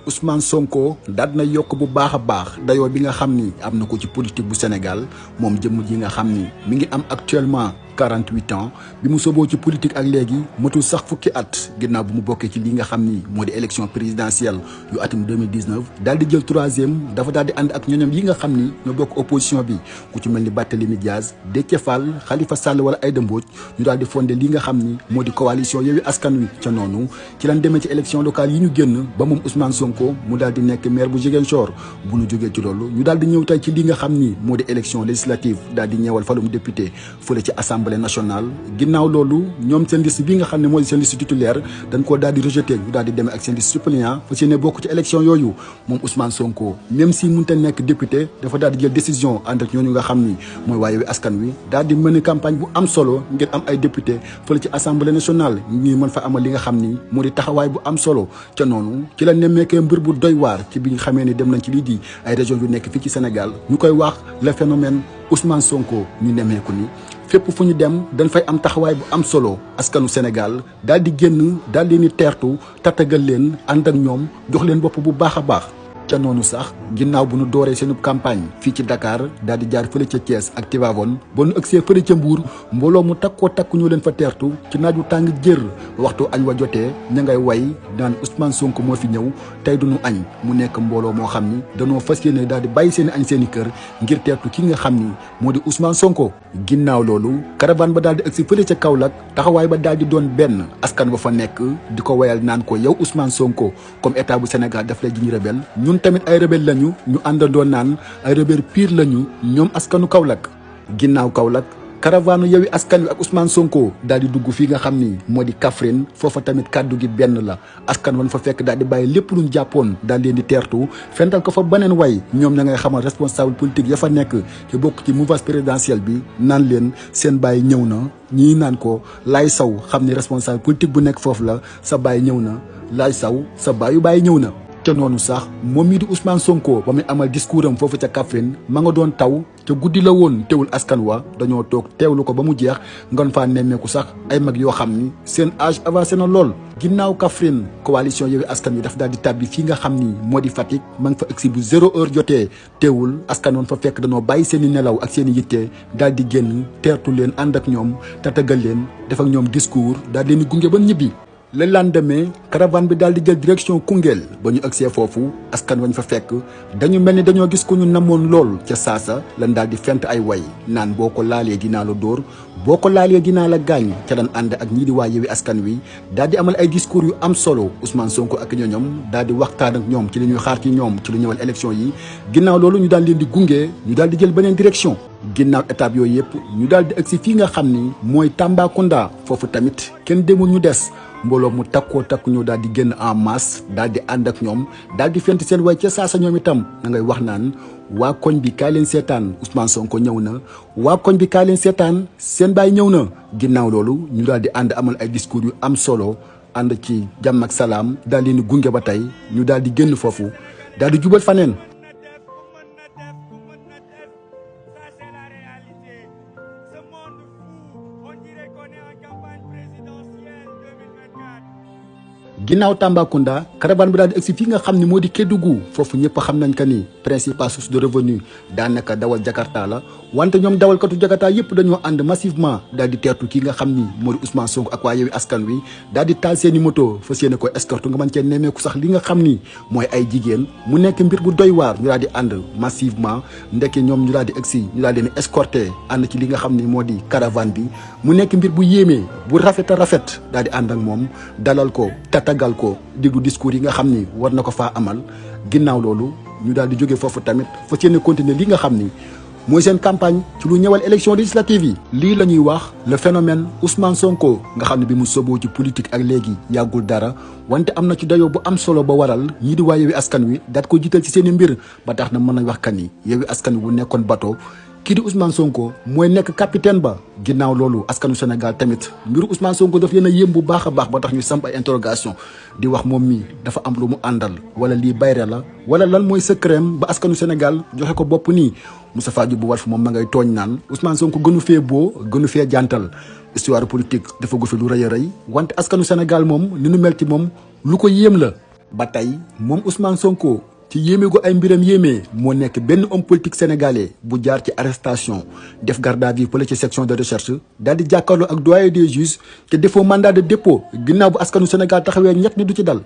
Ousmane Sonko daal na yokk bu baax a baax dayoo bi nga xam ni am na ko ci politique bu Sénégal moom jëmm ji nga xam ni mi ngi am actuellement 48 ans bi mu soboo ci politique ak léegi matul sax fukki at ginnaaw bu mu bokkee ci li nga xam ni moo di élection présidentielle yu atum 2019 daal di jël 3e dafa daal di ànd ak ñoñom yi nga xam ni ñoo bokk opposition bi ku ci mel ni Barthélémy Dias Déthié Fall Khalifa Sall wala Aïda Mbodj ñu daal di fondé li nga xam ni moo di coalition Yewwi Askan Wi ca noonu ci lañ demee ci élection locale yi ñu génn ba moom Ousmane Sonko mu daal di nekk maire bu Ziguinchor bu ñu jógee ci loolu ñu daal di ñëw tey ci li nga xam ni moo di élection législative daal di ñeewal falum député fële ci assemblée nationale ginnaaw loolu ñoom seen liste bi nga xam ne moo di seen liste titulaire dañ koo daal di rejeté ñu daal di demee ak seen liste suppléant fas yéene bokk ci élection yooyu moom Ousmane Sonko même si mënta nekk député dafa daal di jël décision ànd ak ñooñu nga xam ni mooy waa Yewwi Askan Wi daal di mën campagne bu am solo ngir am ay député fële ci assemblée nationale ñi mën fa amal li nga xam ni moo di taxawaay bu am solo ca noonu ci la nemmeekee mbir bu doy waar ci bi nga xamee ni dem nañ ci lii di ay région yu nekk fii ci Sénégal ñu koy wax le phénomène Ousmane Sonko ñu nemmeeku ni fépp fu ñu dem dañ fay am taxawaay bu am solo askanu Sénégal daal di génn daal leen di teertu tatagal leen ànd ak ñoom jox leen bopp bu baax a baax ca noonu sax ginnaaw bu ñu dooree seenub campagne fii ci Dakar daal di jaar fële ca Thiès ak Tivaouane ba nu ëgsee fële ca Mbour mbooloo mu takkoo takku ñoo leen fa teertu ci naaju tàng jër waxtu añ wa jotee ña ngay way naan Ousmane Sonko moo fi ñëw tey duñu añ mu nekk mbooloo moo xam ni dañoo fas yéene daal di bàyyi seen i añ seen i kër ngir teertu ki nga xam ni moo di Ousmane Sonko ginnaaw loolu caravane ba daal di ëgsi fële ca Kaolack taxawaay ba daal di doon benn askan ba fa nekk di ko wayal naan ko yow Ousmane Sonko comme état bu Sénégal daf lay jiñ rebelle ñun tamit ay rebelle lañu ñu àndandoo naan ay rebelle pire lañu ñoom askanu Kaolack ginnaaw Kaolack caravane Yewwi Askan Wi ak Ousmane Sonko daal di dugg fii nga xam ni moo di Kaffrine foofa tamit kàddu gi benn la askan wan fa fekk daal di bàyyi lépp luñ jàppoon daal leen di teertu fental ko fa beneen way ñoom ña ngay xamal responsable politique ya fa nekk ci bokk ci mouvance présidentielle bi naan leen seen bàyyi ñëw na ñii naan ko Laye Sow xam ni responsable politique bu nekk foofu la sa bàyyi ñëw na Laye Sow sa bàyyi ñëw na te noonu sax moom mii di Ousmane Sonko ba muy amal discours am foofu ca Kaffrine ma nga doon taw te guddi la woon teewul askan wa dañoo toog teewlu ko ba mu jeex ngon faa nemmeeku sax ay mag yoo xam ni seen âge avancé na lool ginnaaw Kaffrine coalition Yewwi Askan Wi daf daal di tàbbi fii nga xam ni moo di Fatick ma nga fa egsi bu 0 heure jotee teewul askan woon fa fekk dañoo bàyyi seen i nelaw ak seen i yitte daal di génn teertu leen ànd ak ñoom tatagal leen def ak ñoom discours daal di leen di gunge ba ñibbi le lendemain caravane bi daal di jël direction Koungheul ba ñu agsee foofu askan wañ fa fekk dañu mel ni dañoo gis ko ñu namoon lool ca saasa lan daal di fent ay way naan boo ko laalee dinaa la dóor boo ko laalee dinaa la gaañ ca lan ànd ak ñii di waa Yewwi Askan Wi daal di amal ay discours yu am solo Ousmane Sonko ak ñoñom daal di waxtaan ak ñoom ci li ñuy xaar ci ñoom ci lu ñëwal élection yi ginnaaw loolu ñu daal leen di gunge ñu daal di jël beneen direction ginnaaw étape yooyu yëpp ñu daal di agsi fii nga xam ni mooy Tambacounda foofu tamit kenn demul ñu des mbooloo mu takkoo takku ñëw daal di génn en masse daal di ànd ak ñoom daal di fent seen way ca saasa ñoom itam na ngay wax naan waa koñ bi kaay leen seetaan Ousmane Sonko ñëw na waa koñ bi kaay leen seetaan seen baay ñëw na ginnaaw loolu ñu daal di ànd amal ay discours yu am solo ànd ci jàmm ak salaam daal di gunge ba tey ñu daal di génn foofu daal di jubal faneen ginnaaw Tambacounda caravane bi daal di egsi fii nga xam ne moo di Kédougou foofu ñëpp xam nañ que ni principale source de revenu daanaka dawal Jakarta la wante ñoom dawalkatu Jakarta yëpp dañoo ànd massivement daal di teertu kii nga xam ni moo di Ousmane Sonko ak waa Yewwi Askan Wi daal di taal seeni moto fas yéene ko escorte nga mën cee nemmeeku sax li nga xam ni mooy ay jigéen mu nekk mbir bu doy waar ñu daal di ànd massivement ndekki ñoom ñu daal di egsi ñu daal di leen escorté ànd ci li nga xam ni moo di caravane bi mu nekk mbir bu yéemee bu rafet a rafet daal di ànd ak moom dalal ko tatagal ko diggu discours yi nga xam ni war na ko faa amal ginnaaw loolu ñu daal di jóge foofu tamit fas yéene continuer li nga xam ni mooy seen campagne ci lu ñëwal élection législative yi lii la ñuy wax le phénomène Ousmane Sonko nga xam ne bi mu soboo ci politique ak léegi yàggul dara wante am na ci dayoo bu am solo ba waral ñii di waa Yewwi Askan Wi daat ko jiital ci seen i mbir ba tax na mën nañ wax kan ni Yewwi Askan Wi bu nekkoon bateau kii di Ousmane Sonko mooy nekk capitaine ba ginnaaw loolu askanu Sénégal tamit mbiru Ousmane Sonko daf leen a yëm bu baax a baax ba tax ñu samp ay interrogation di wax moom mii dafa am lu mu àndal wala lii bayre la wala lan mooy secret ba askanu Sénégal joxe ko bopp nii Moustapha Diop bu Walf moom ma ngay tooñ naan Ousmane Sonko gënu fee boo gënu fee jantal histoire politique dafa gu fi lu rëy a rëy wante askanu Sénégal moom li nu mel ci moom lu ko yéem la ba tey moom Ousmane Sonko ci yéeme gu ay mbiram yéeme moo nekk benn homme politique sénégalais bu jaar ci arrestation def garde à vue fële ci section de recherche daal di jàkkaarloo ak doyen des juges te defoo mandat de dépôt ginnaaw bu askanu Sénégal taxawee ñett ni du ci dal.